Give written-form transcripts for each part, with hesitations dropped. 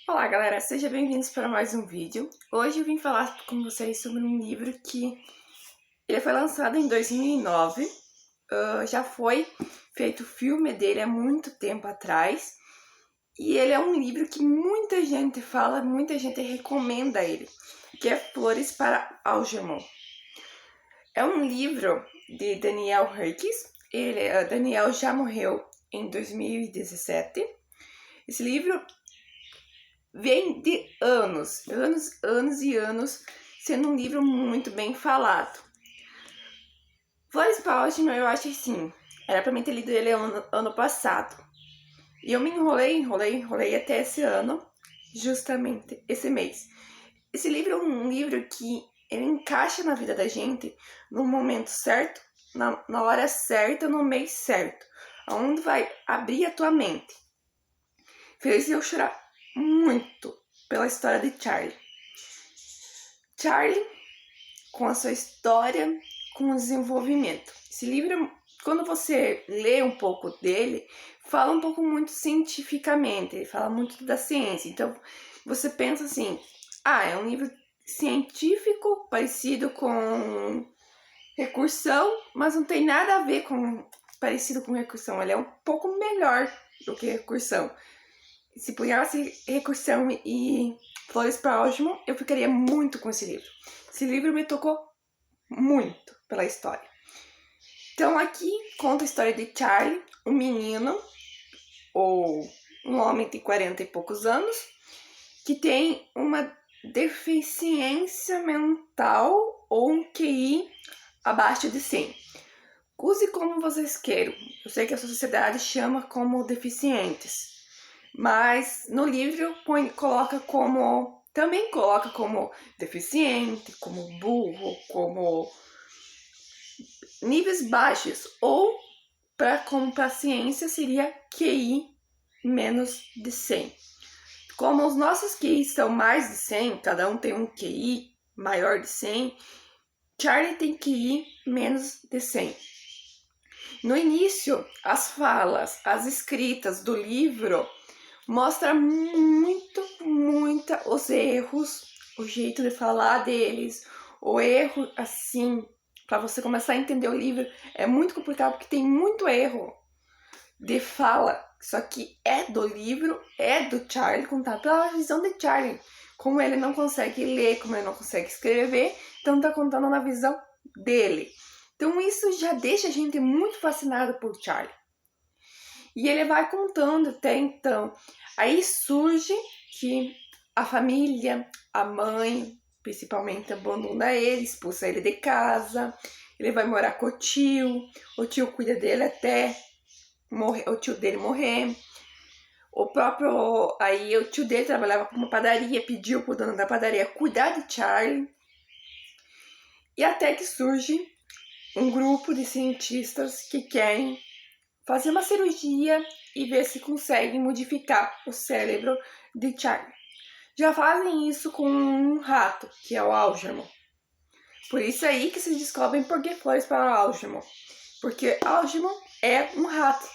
Olá galera, sejam bem-vindos para mais um vídeo. Hoje eu vim falar com vocês sobre um livro que ele foi lançado em 2009, já foi feito filme dele há muito tempo atrás, e ele é um livro que muita gente fala, muita gente recomenda ele, que é Flores para Algernon. É um livro de Daniel Herkes, Daniel já morreu em 2017. Esse livro vem de anos e anos sendo um livro muito bem falado. Flores para Algernon, eu acho assim, era pra mim ter lido ele ano passado. E eu me enrolei até esse ano, justamente esse mês. Esse livro é um livro que ele encaixa na vida da gente no momento certo, na hora certa, no mês certo, onde vai abrir a tua mente. Fez eu chorar muito pela história de Charlie. Charlie, com a sua história, com o desenvolvimento. Esse livro, quando você lê um pouco dele, fala um pouco muito cientificamente, ele fala muito da ciência. Então, você pensa assim, é um livro científico, parecido com recursão, mas não tem nada a ver com parecido com recursão. Ele é um pouco melhor do que recursão. Se punhasse recursão e Flores para Algernon, eu ficaria muito com esse livro. Esse livro me tocou muito pela história. Então aqui conta a história de Charlie, um menino, ou um homem de 40 e poucos anos, que tem uma deficiência mental ou um QI abaixo de 100. Use como vocês queiram. Eu sei que a sociedade chama como deficientes, mas no livro também coloca como deficiente, como burro, como níveis baixos, ou como para a ciência seria QI menos de 100. Como os nossos QI são mais de 100, cada um tem um QI maior de 100, Charlie tem QI menos de 100. No início, as falas, as escritas do livro mostra muito os erros, o jeito de falar deles, o erro, assim, para você começar a entender o livro é muito complicado porque tem muito erro de fala. Só que é do livro, é do Charlie, contado pela visão de Charlie. Como ele não consegue ler, como ele não consegue escrever, então tá contando na visão dele. Então isso já deixa a gente muito fascinado por Charlie. E ele vai contando até então. Aí surge que a família, a mãe, principalmente, abandona ele, expulsa ele de casa. Ele vai morar com o tio cuida dele até morrer, o tio dele morrer. Aí o tio dele trabalhava com uma padaria, pediu pro dono da padaria cuidar de Charlie. E até que surge um grupo de cientistas que querem fazer uma cirurgia e ver se conseguem modificar o cérebro de Charlie. Já fazem isso com um rato, que é o Algernon. Por isso aí que vocês descobrem por que Flores para Algernon. Porque Algernon é um rato.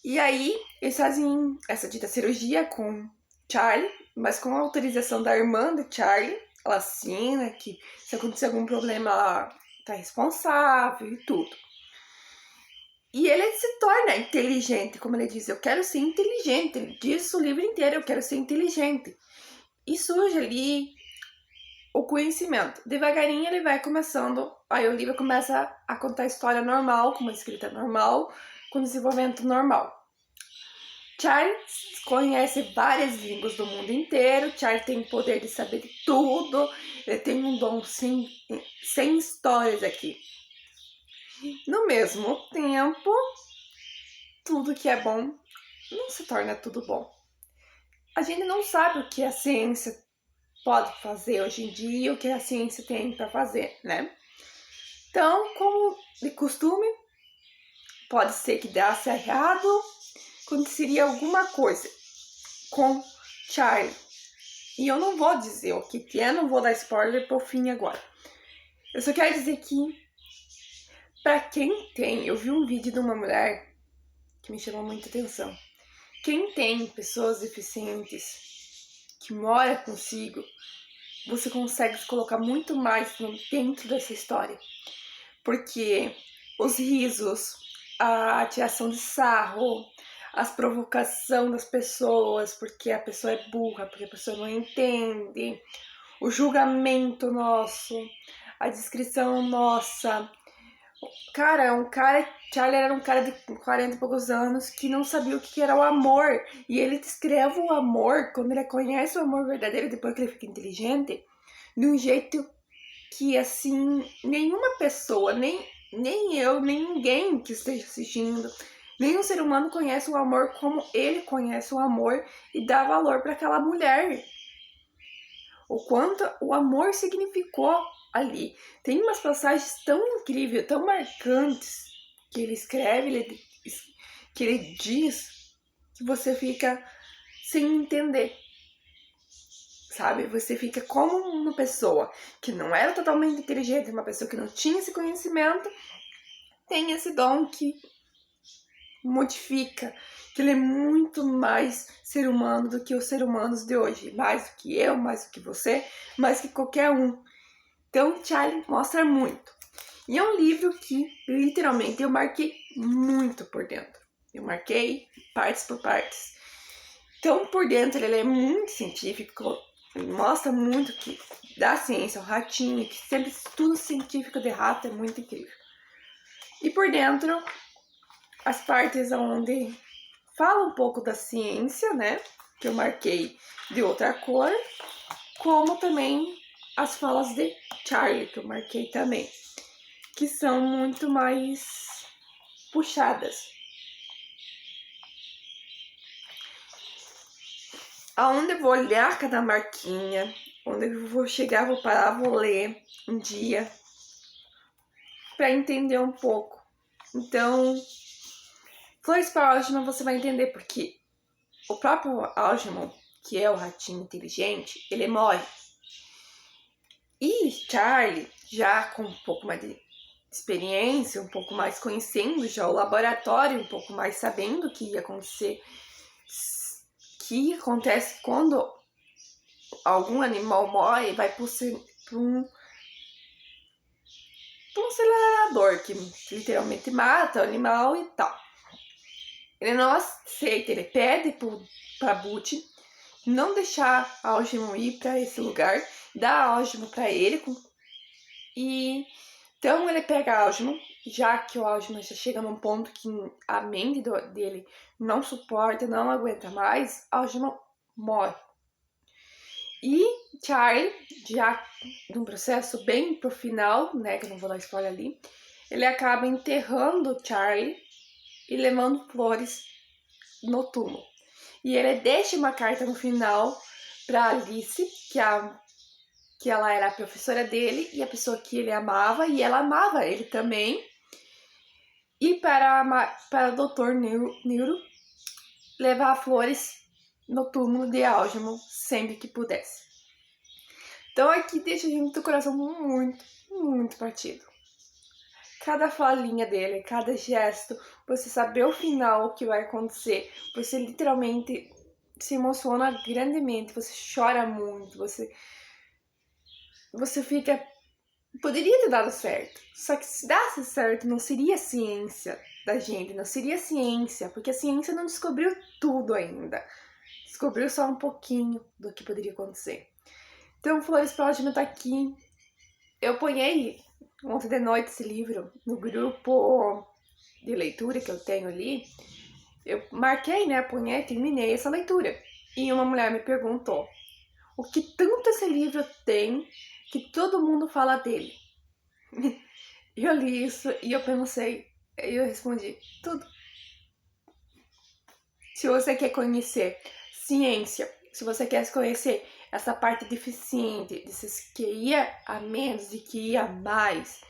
E aí eles fazem essa dita cirurgia com Charlie, mas com a autorização da irmã de Charlie. Ela assina que se acontecer algum problema ela tá responsável e tudo. E ele se torna inteligente, como ele diz, eu quero ser inteligente. Ele diz o livro inteiro, eu quero ser inteligente. E surge ali o conhecimento. Devagarinho ele vai começando, aí o livro começa a contar a história normal, com uma escrita normal, com desenvolvimento normal. Charlie conhece várias línguas do mundo inteiro, Charlie tem o poder de saber de tudo, ele tem um dom sem histórias aqui. No mesmo tempo, tudo que é bom não se torna tudo bom. A gente não sabe o que a ciência pode fazer hoje em dia, o que a ciência tem para fazer, né? Então, como de costume, pode ser que desse errado, aconteceria alguma coisa com Charlie. E eu não vou dizer o que é, não vou dar spoiler pro fim agora. Eu só quero dizer que, pra quem tem, eu vi um vídeo de uma mulher que me chamou muita atenção. Quem tem pessoas deficientes que mora consigo, você consegue se colocar muito mais dentro dessa história. Porque os risos, a tiração de sarro, as provocação das pessoas, porque a pessoa é burra, porque a pessoa não entende, o julgamento nosso, a descrição nossa. Cara, Charlie era um cara de 40 e poucos anos que não sabia o que era o amor. E ele descreve o amor, quando ele conhece o amor verdadeiro, depois que ele fica inteligente, de um jeito que, assim, nenhuma pessoa, nem eu, nem ninguém que esteja assistindo, nenhum ser humano conhece o amor como ele conhece o amor e dá valor para aquela mulher. O quanto o amor significou ali. Tem umas passagens tão incríveis, tão marcantes que ele escreve, que ele diz, que você fica sem entender. Sabe? Você fica como uma pessoa que não era totalmente inteligente, uma pessoa que não tinha esse conhecimento, tem esse dom que modifica, que ele é muito mais ser humano do que os seres humanos de hoje, mais do que eu, mais do que você, mais que qualquer um. Então, Charlie mostra muito. E é um livro que, literalmente, eu marquei muito por dentro. Eu marquei partes por partes. Então, por dentro, ele é muito científico, ele mostra muito que da ciência, o ratinho, que sempre estudo científico de rato é muito incrível. E por dentro, as partes onde fala um pouco da ciência, né, que eu marquei de outra cor, como também as falas de Charlie, que eu marquei também, que são muito mais puxadas. Aonde eu vou olhar cada marquinha, onde eu vou chegar, vou parar, vou ler um dia para entender um pouco. Então, Flores para Algernon você vai entender porque o próprio Algernon, que é o ratinho inteligente, ele morre. E Charlie, já com um pouco mais de experiência, um pouco mais conhecendo já o laboratório, um pouco mais sabendo o que ia acontecer, que acontece quando algum animal morre, vai para um acelerador que literalmente mata o animal e tal. Ele não aceita, ele pede para Butch não deixar a Algernon ir para esse lugar, dá a Algernon para ele. E então ele pega a Algernon, já que o Algernon já chega num ponto que a mente dele não suporta, não aguenta mais, a Algernon morre. E Charlie, já num processo bem pro final, né, que eu não vou dar spoiler ali, ele acaba enterrando Charlie e levando flores no túmulo. E ele deixa uma carta no final para Alice, que ela era a professora dele e a pessoa que ele amava, e ela amava ele também. E para o Dr. Neuro levar flores no túmulo de Algernon sempre que pudesse. Então aqui deixa a gente do coração muito, muito partido. Cada falinha dele, cada gesto, você saber o final, o que vai acontecer, você literalmente se emociona grandemente, você chora muito, você fica... Poderia ter dado certo, só que se desse certo não seria ciência da gente, não seria ciência, porque a ciência não descobriu tudo ainda, descobriu só um pouquinho do que poderia acontecer. Então, Flores para Algernon tá aqui. Eu ponhei ontem de noite esse livro no grupo de leitura que eu tenho ali. Eu marquei, né, ponhei, terminei essa leitura. E uma mulher me perguntou o que tanto esse livro tem que todo mundo fala dele. Eu li isso e eu pensei, eu respondi, tudo. Se você quer conhecer ciência, se você quer conhecer essa parte deficiente, desses que ia a menos e que ia a mais,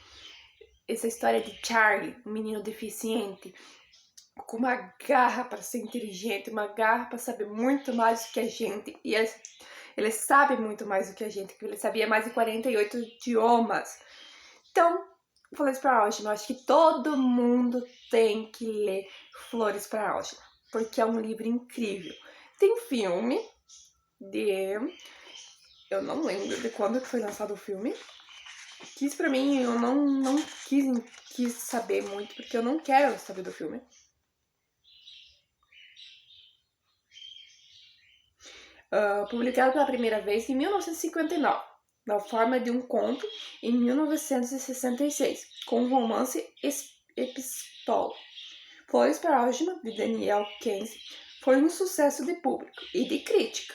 essa história de Charlie, um menino deficiente, com uma garra para ser inteligente, uma garra para saber muito mais do que a gente, e ele sabe muito mais do que a gente, porque ele sabia mais de 48 idiomas. Então, Flores para Algernon, eu acho que todo mundo tem que ler Flores para Algernon. porque é um livro incrível. Tem filme eu não lembro de quando que foi lançado o filme. Que isso pra mim eu não quis saber muito, porque eu não quero saber do filme. Publicado pela primeira vez em 1959, na forma de um conto, em 1966, com o romance Epistole. Flores para Algernon, de Daniel Keynes, foi um sucesso de público e de crítica.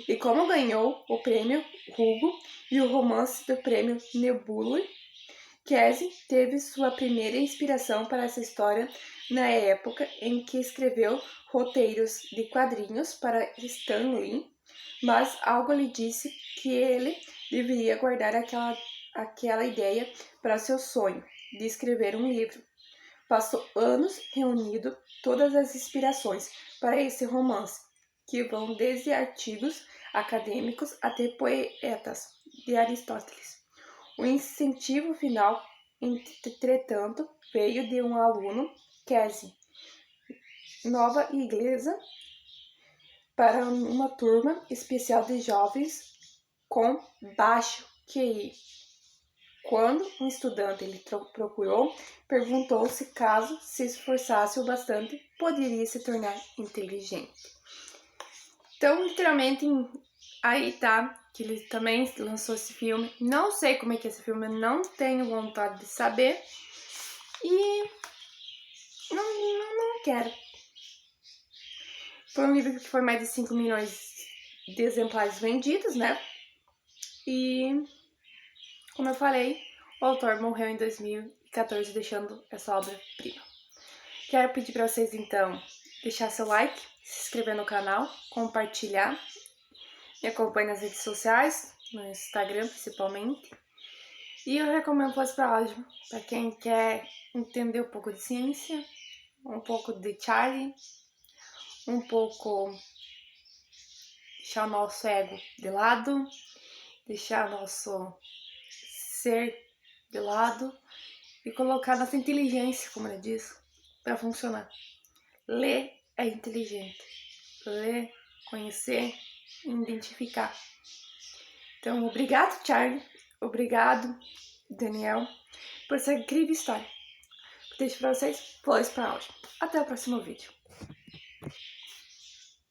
E como ganhou o prêmio Hugo e o romance do prêmio Nebula, Casey teve sua primeira inspiração para essa história na época em que escreveu roteiros de quadrinhos para Stan Lee, mas algo lhe disse que ele deveria guardar aquela ideia para seu sonho de escrever um livro. Passou anos reunindo todas as inspirações para esse romance, que vão desde artigos acadêmicos até poetas de Aristóteles. O incentivo final, entretanto, veio de um aluno, Casey, nova inglesa, para uma turma especial de jovens com baixo QI. Quando um estudante lhe procurou, perguntou-se caso se esforçasse o bastante, poderia se tornar inteligente. Então, literalmente, aí tá, que ele também lançou esse filme. Não sei como é que é esse filme, eu não tenho vontade de saber. E não quero. Foi um livro que foi mais de 5 milhões de exemplares vendidos, né? E, como eu falei, o autor morreu em 2014, deixando essa obra-prima. Quero pedir para vocês, então, deixar seu like, se inscrever no canal, compartilhar. Me acompanhe nas redes sociais, no Instagram principalmente. E eu recomendo Flores para Algernon, para quem quer entender um pouco de ciência, um pouco de Charlie, um pouco deixar o nosso ego de lado, deixar o nosso ser de lado e colocar nossa inteligência, como ele diz, para funcionar. Ler é inteligente. Ler, conhecer e identificar. Então, obrigado, Charlie. Obrigado, Daniel, por essa incrível história. Deixo para vocês Flores para Algernon. Até o próximo vídeo.